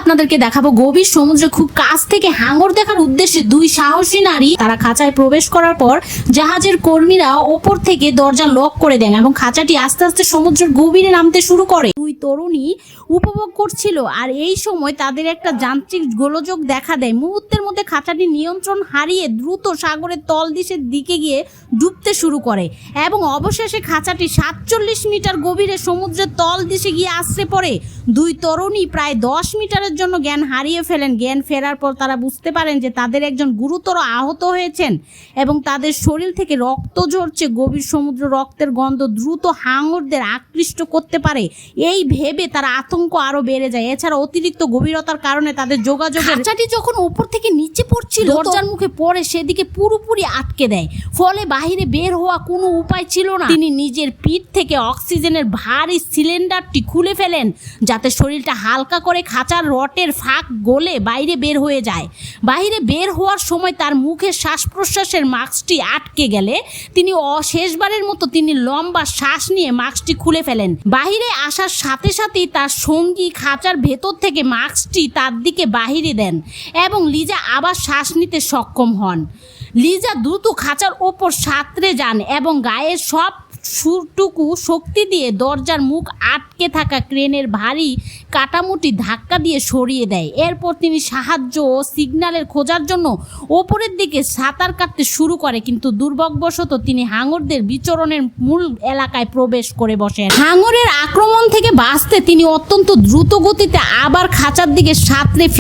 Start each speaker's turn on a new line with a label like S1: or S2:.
S1: আপনাদেরকে দেখাবো গভীর সমুদ্রে খুব কাছ থেকে হাঙর দেখার উদ্দেশ্যে দুই সাহসী নারী তারা খাঁচায় প্রবেশ করার পর জাহাজের কর্মীরা ওপর থেকে দরজা লক করে দেন এবং খাঁচাটি আস্তে আস্তে সমুদ্রের গভীরে নামতে শুরু করে। দুই তরুণী উপভোগ করছিল আর এই সময় তাদের একটা যান্ত্রিক গোলযোগ দেখা দেয়। মুহূর্তের মধ্যে খাঁচাটি নিয়ন্ত্রণ হারিয়ে দ্রুত সাগরের তলদেশের দিকে গিয়ে ডুবতে শুরু করে এবং অবশেষে খাঁচাটি 47 মিটার গভীরে সমুদ্রের তল দেশে গিয়ে আশ্রে পড়ে। দুই তরুণী প্রায় 10 মিটারের জন্য জ্ঞান হারিয়ে ফেলেন। জ্ঞান ফেরার পর তারা বুঝতে পারেন যে তাদের একজন গুরুতর আহত হয়েছেন এবং তাদের শরীর থেকে রক্ত ঝরছে। গভীর সমুদ্র রক্তের গন্ধ দ্রুত হাঙরদের আকৃষ্ট করতে পারে, এই ভেবে তার আতঙ্ক আরো বেড়ে যায়। এছাড়া অতিরিক্ত গভীরতার কারণে তাদের যোগাযোগের খাঁচাটি যখন উপর থেকে নিচে পড়ছিল দরজার মুখে পড়ে সেদিকে পুরোপুরি আটকে দেয়, ফলে বাহিরে বের হওয়া কোনো উপায় ছিল না। তিনি নিজের পিঠ থেকে অক্সিজেনের ভারী সিলিন্ডারটি খুলে ফেলেন যাতে শরীরটা হালকা করে খাঁচার রটের ফাঁক গলে বাইরে বের হয়ে যায়। বাইরে বের হওয়ার সময় তার মুখে শ্বাস প্রশ্বাসের মাস্কটি আটকে গেলে তিনি শেষবারের মতো তিনি লম্বা শ্বাস নিয়ে মাস্কটি খুলে ফেলেন। বাহিরে আসার সাথে সাথেই তার সঙ্গী খাঁচার ভেতর থেকে মাস্কটি তার দিকে বাহিরে দেন এবং লিজা আবার শ্বাস নিতে সক্ষম হন। লিজা দ্রুত খাঁচার ওপর সাঁতরে যান এবং গায়ের সব সুরটুকু শক্তি দিয়ে দরজার মুখ আটকে থাকা ক্রেনের ভারী কাটামুটি ধাক্কা দিয়ে সরিয়ে দেয়। এরপর তিনি সাহায্য ও সিগন্যালের খোঁজার জন্য ওপরের দিকে সাঁতার কাটতে শুরু করে, কিন্তু দুর্ভাগ্যবশত তিনি হাঙরদের বিচরণের মূল এলাকায় প্রবেশ করে বসেন। হাঙরের আক্রমণ থেকে বাঁচতে তিনি অত্যন্ত দ্রুত গতিতে আবার খাঁচার দিকে সাঁতরে